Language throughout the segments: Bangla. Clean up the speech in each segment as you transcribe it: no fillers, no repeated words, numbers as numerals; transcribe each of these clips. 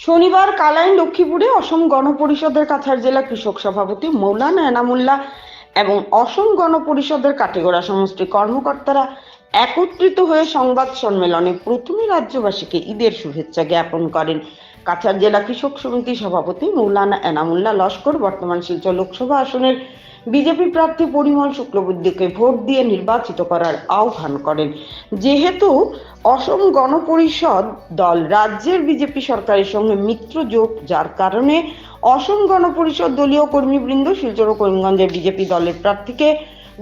শনিবার কালাইন লক্ষ্মীপুরে অসম গণ পরিষদের কাছাড় জেলা কৃষক সভাপতি মৌলানা এনামুল্লাহ এবং অসম গণ পরিষদের কাটিগড়া সমষ্টি কর্মকর্তারা একত্রিত হয়ে সংবাদ সম্মেলনে প্রথমে রাজ্যবাসীকে ঈদের শুভেচ্ছা জ্ঞাপন করেন। কাছাড় জেলা কৃষক সমিতি সভাপতি মৌলানা এনামুল্লাহ লস্কর বর্তমান শিলচর লোকসভা আসনের বিজেপি প্রার্থী পরিমল শুক্লবৈদ্যকে ভোট দিয়ে নির্বাচিত করার আহ্বান করেন। যেহেতু অসম গণ পরিষদ দল রাজ্যের বিজেপি সরকারের সঙ্গে মিত্র জোট, যার কারণে অসম গণ পরিষদ দলীয় কর্মীবৃন্দ শিলচর ও করিমগঞ্জের বিজেপি দলের প্রার্থীকে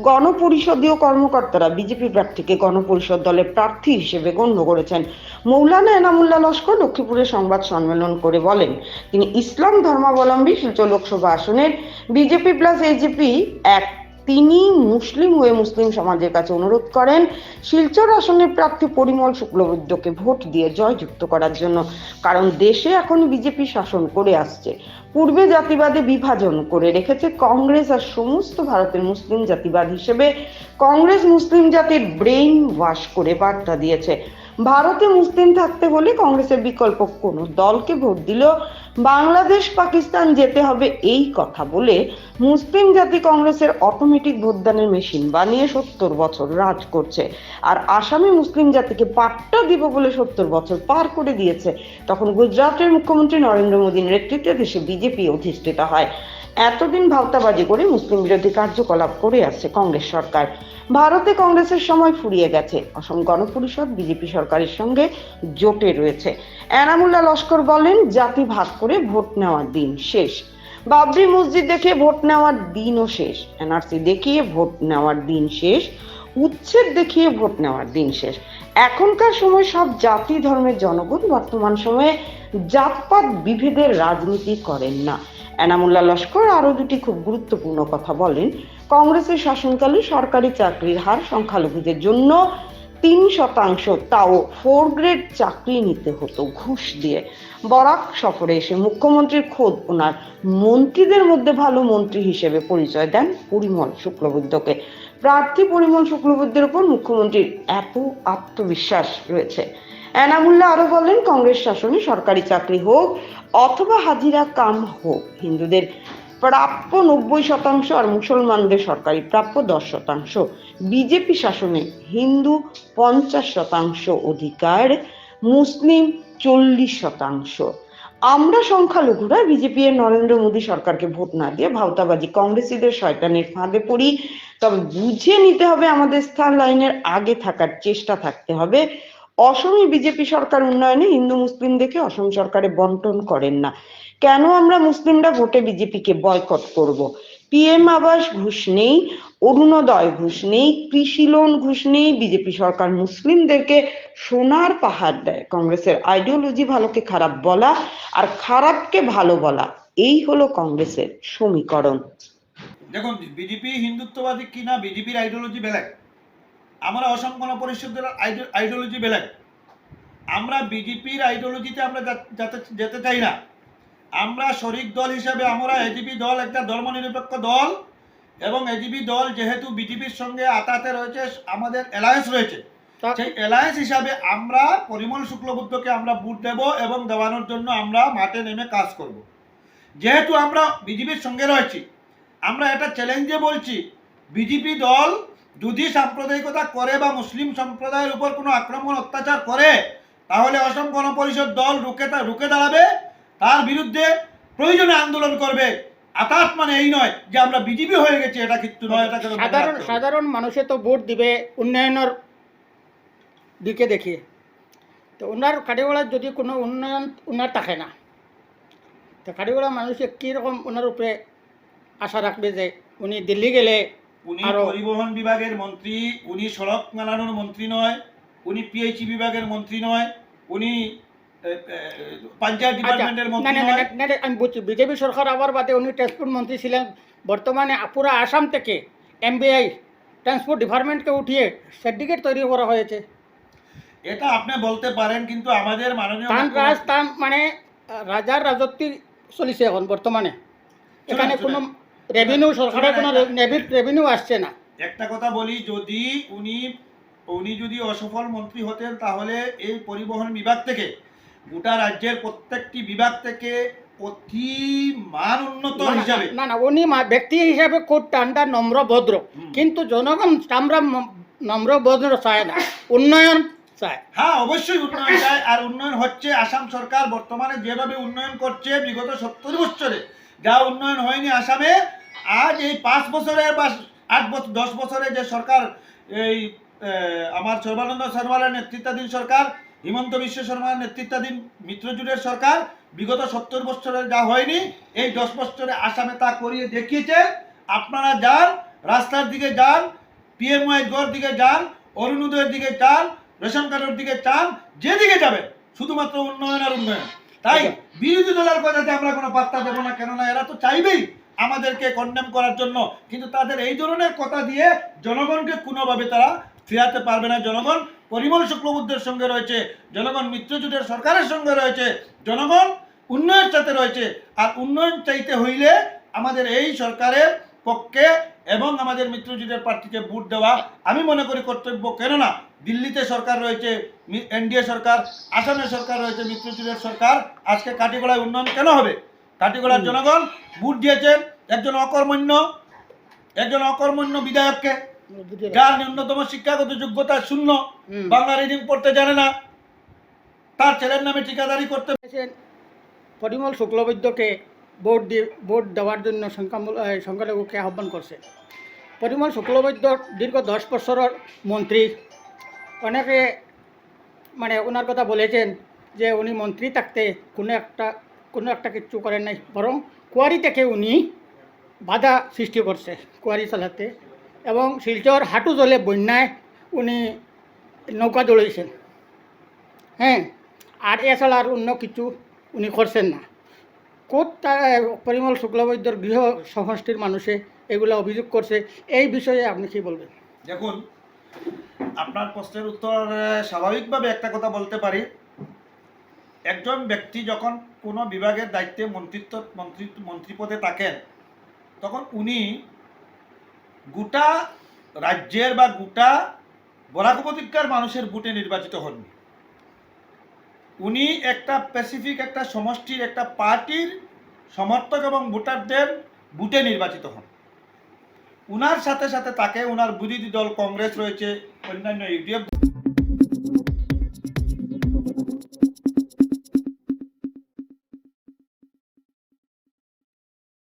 গণপরিষদীয় কর্মকর্তারা বিজেপি প্রার্থীকে গণপরিষদ দলের প্রার্থী হিসেবে গণ্য করেছেন। মৌলানা এনামুল্লাহ লস্কর লক্ষ্মীপুরে সংবাদ সম্মেলন করে বলেন, তিনি ইসলাম ধর্মাবলম্বী শিলচর লোকসভা আসনের বিজেপি প্লাস এজিপি এক। তিনি মুসলিম হয়ে মুসলিম সমাজের কাছে অনুরোধ করেন শিলচর আসনের প্রার্থী পরিমল শুক্লবৈদ্যকে ভোট দিয়ে জয়যুক্ত করার জন্য, কারণ দেশে এখন বিজেপি শাসন করে আসছে। পূর্বে জাতিবাদে বিভাজন করে রেখেছে কংগ্রেস, আর সমস্ত ভারতের মুসলিম জাতিবাদ হিসেবে কংগ্রেস মুসলিম জাতির ব্রেইন ওয়াশ করে বার্তা দিয়েছে। ভারতে মুসলিম থাকতে হলে কংগ্রেসের বিকল্প কোনো দলকে ভোট দিলেও বাংলাদেশ পাকিস্তান যেতে হবে, এই কথা বলে মুসলিম জাতি কংগ্রেসের অটোমেটিক ভোটদানের মেশিন বানিয়ে 70 বছর রাজ করছে। আর আসামে মুসলিম জাতিকে পাট্টা দিব বলে 70 বছর পার করে দিয়েছে। তখন গুজরাটের মুখ্যমন্ত্রী নরেন্দ্র মোদীর নেতৃত্বে দেশে বিজেপি অধিষ্ঠিত হয়। এতদিন ভাওতাবাজি করে মুসলিম বিরোধী কার্যকলাপ করে আসছে কংগ্রেস সরকার। ভারতে কংগ্রেসের সময় ফুরিয়ে গেছে। অসম গণ পরিষদ বিজেপি সরকারের সঙ্গে জোটে রয়েছে। এনামুল্লাহ লস্কর বলেন, জাতি ভাগ করে ভোট নেওয়ার দিন শেষ। বাবরি মসজিদ দেখে ভোট নেওয়ার দিনও শেষ। এনআরসি দেখিয়ে ভোট নেওয়ার দিন শেষ। উচ্ছেদ দেখিয়ে ভোট নেওয়ার দিন শেষ। এখনকার সময় সব জাতি ধর্মের জনগণ বর্তমান সময়ে জাতপাত বিভেদের রাজনীতি করেন না। এনামুল্লাহ লস্কর আরো দুটি খুব গুরুত্বপূর্ণ কথা বলেন। কংগ্রেসের শাসনকালে সরকারি চাকরির হার সংখ্যালঘুদের জন্য 3%, তাও 4 গ্রেড চাকরি নিতে হতো ঘুষ দিয়ে। বরাক সফরে এসে মুখ্যমন্ত্রীর খোদ ওনার মন্ত্রীদের মধ্যে ভালো মন্ত্রী হিসেবে পরিচয় দেন পরিমল শুক্লবৈদ্যকে। প্রার্থী পরিমল শুক্লবৈদ্যের উপর মুখ্যমন্ত্রীর এত আত্মবিশ্বাস রয়েছে। এনামুল্লাহ আরো বলেন, কংগ্রেস শাসনে সরকারি চাকরি হোক অথবা হাজিরা কাম হোক, হিন্দুদের প্রাপ্য 90% আর মুসলমানদের সরকারি প্রাপ্য 10%। বিজেপি শাসনে হিন্দু 50% অধিকার, মুসলিম 40%। আমরা সংখ্যালঘুরা বিজেপি এর নরেন্দ্র মোদী সরকারকে ভোট না দিয়ে ভাওতাবাজি কংগ্রেসীদের শয়তানের ফাঁদে পড়ি। তবে বুঝে নিতে হবে, আমাদের স্থান লাইনের আগে থাকার চেষ্টা থাকতে হবে। অসমে বিজেপি সরকার উন্নয়নে হিন্দু মুসলিম দেখে অসম সরকারে বন্টন করেন না। কেন আমরা মুসলিমরা ভোটে বিজেপিকে বয়কট করব? পিএম আবাস ঘুষ নেই, অরুণোদয় ঘুষ নেই, কৃষি লোন ঘুষ নেই। বিজেপি সরকার মুসলিমদেরকে সোনার পাহাড় দেয়। কংগ্রেসের আইডিওলজি ভালোকে খারাপ বলা আর খারাপকে ভালো বলা, এই হলো কংগ্রেসের সমীকরণ। দেখুন, বিজেপি হিন্দুত্ববাদী কিনা বিজেপির আইডিওলজি বেলেগ, আমরা অসম গণ পরিষদের আইডিওলজি বেলেগ। আমরা বিজেপির আইডিওলজিতে আমরা যেতে চাই না। আমরা শরিক দল হিসাবে আমরা এজিপি দল একটা ধর্মনিরপেক্ষ দল, এবং এজিপি দল যেহেতু বিজেপির সঙ্গে আতাতে রয়েছে, আমাদের অ্যালায়েন্স রয়েছে, সেই অ্যালায়েন্স হিসাবে আমরা পরিমল শুক্লবৈদ্যকে আমরা ভোট দেব এবং দেওয়ানোর জন্য আমরা মাঠে নেমে কাজ করব। যেহেতু আমরা বিজেপির সঙ্গে রয়েছি, আমরা এটা চ্যালেঞ্জে বলছি, বিজেপি দল যদি সাম্প্রদায়িকতা করে বা মুসলিম সম্প্রদায়ের উপর কোনো আক্রমণ অত্যাচার করে, তাহলে অসম গণ পরিষদ দল রুখে দাঁড়াবে, তার বিরুদ্ধে প্রয়োজনে আন্দোলন করবে। আতাত মানে এই নয় যে আমরা বিজেপি হয়ে গেছি, এটা কিন্তু নয়। এটা সাধারণ মানুষে তো ভোট দিবে উন্নয়নের দিকে দেখিয়ে। তো ওনার কাটিগড়ার যদি কোনো উন্নয়ন ওনার থাকে না, তো কাটিগড়া মানুষে কীরকম ওনার উপরে আশা রাখবে যে উনি দিল্লি গেলে উনি পরিবহন বিভাগের মন্ত্রী, উনি সড়ক মেলানোর মন্ত্রী নয়, উনি পিএইচই বিভাগের মন্ত্রী নয়, উনি পঞ্চায়েত ডিপার্টমেন্টের মন্ত্রী নয়। আমি বুঝছি, বিজেপি সরকার আবার বাদে উনি ট্রান্সপোর্ট মন্ত্রী ছিলেন। বর্তমানে পুরা আসাম থেকে এমবিআই ট্রান্সপোর্ট ডিপার্টমেন্টকে উঠিয়ে সিন্ডিকেট তৈরি করা হয়েছে। এটা আপনি বলতে পারেন, কিন্তু আমাদের মাননীয় তান মানে রাজার রাজত্ব চলিছে এখন বর্তমানে। এখানে কোনো রেভিনিউ, সরকারের কোনো রেভিনিউ আসছে না। একটা কথা বলি, যদি উনি যদি অসফল মন্ত্রী হতেন, তাহলে এই পরিবহন বিভাগ থেকে গোটা রাজ্যের প্রত্যেকটি বিভাগ থেকে অতি মান উন্নত হিসাবে না না উনি ব্যক্তি হিসাবে খুব ঠান্ডা নম্র ভদ্র, কিন্তু জনগণ আমরা নম্র ভদ্র চায় না, উন্নয়ন চায়। হ্যাঁ, অবশ্যই উন্নয়ন চায়, আর উন্নয়ন হচ্ছে। আসাম সরকার বর্তমানে যেভাবে উন্নয়ন করছে বিগত 70 বছরে যা উন্নয়ন হয়নি আসামে, আজ এই 5 বছরের বা 8 বছর 10 বছরে যে সরকার, এই আমার সর্বানন্দ সনোয়ালের নেতৃত্বাধীন সরকার, হিমন্ত বিশ্ব শর্মার নেতৃত্বাধীন মিত্রজোটের সরকার, বিগত 70 বছরে যা হয়নি এই 10 বছরে আসামে তা করিয়ে দেখিয়েছে। আপনারা যান, রাস্তার দিকে যান, পিএমওয়াই গড় দিকে যান, অরুণোদয়ের দিকে যান, রেশন কার্ডের দিকে চান, যেদিকে যাবেন শুধুমাত্র উন্নয়ন আর উন্নয়ন। তাই বিরোধী দলের কথাতে আমরা কোনো পাত্তা দেবো না, কেননা এরা তো চাইবেই আমাদেরকে কন্ডেম করার জন্য, কিন্তু তাদের এই ধরনের কথা দিয়ে জনগণকে কোনোভাবে তারা ফেরাতে পারবে না। জনগণ পরিমল শুক্লবৈদ্যের সঙ্গে রয়েছে, জনগণ মিত্রজোটের সরকারের সঙ্গে রয়েছে, জনগণ উন্নয়নের সাথে রয়েছে। আর উন্নয়ন চাইতে হইলে আমাদের এই সরকারের পক্ষে এবং আমাদের মিত্রজোটের প্রার্থীকে ভোট দেওয়া আমি মনে করি কর্তব্য। কেননা দিল্লিতে সরকার রয়েছে, এনডিএ সরকার, আসামের সরকার রয়েছে, মিত্রজোটের সরকার। আজকে কাটিগড়ায় উন্নয়ন কেন হবে? কাটিগড়ার জনগণ ভোট দিয়েছেন একজন অকর্মণ্য বিধায়ককে, যার ন্যূনতম শিক্ষাগত যোগ্যতা শূন্য, বাংলা রিডিং পড়তে জানে না, তার ছেলের নামে ঠিকাদারি করতে। পরিমল শুক্লবৈদ্যকে ভোট দেওয়ার জন্য সংখ্যালঘুকে আহ্বান করছে। পরিমল শুক্লবৈদ্য দীর্ঘ 10 বছরের মন্ত্রী। অনেকে ওনার কথা বলেছেন যে উনি মন্ত্রী থাকতে কোনো একটা কিচ্ছু করেন নাই, বরং কুয়ারি থেকে উনি বাধা সৃষ্টি করছে কুয়ারি চালাতে, এবং শিলচর হাঁটু জলে বন্যায় উনি নৌকা দৌড়াইছেন। হ্যাঁ, আর এছাড়া আর অন্য কিছু উনি করছেন না। পরিমল শুক্লবৈদ্যর গৃহ সমষ্টির মানুষে এগুলো অভিযোগ করছে, এই বিষয়ে আপনি কি বলবেন? দেখুন, আপনার প্রশ্নের উত্তর স্বাভাবিকভাবে একটা কথা বলতে পারি। একজন ব্যক্তি যখন কোনো বিভাগের দায়িত্বে মন্ত্রী পদে থাকেন, তখন উনি গোটা রাজ্যের বা গোটা বরাক উপত্যকার মানুষের ভোটে নির্বাচিত হননি। উনি একটা স্পেসিফিক একটা সমষ্টির একটা পার্টির সমর্থক এবং ভোটারদের ভোটে নির্বাচিত হন। উনার সাথে সাথে তাকে উনার বিরোধী দল কংগ্রেস রয়েছে, অন্যান্য ইউডিএফ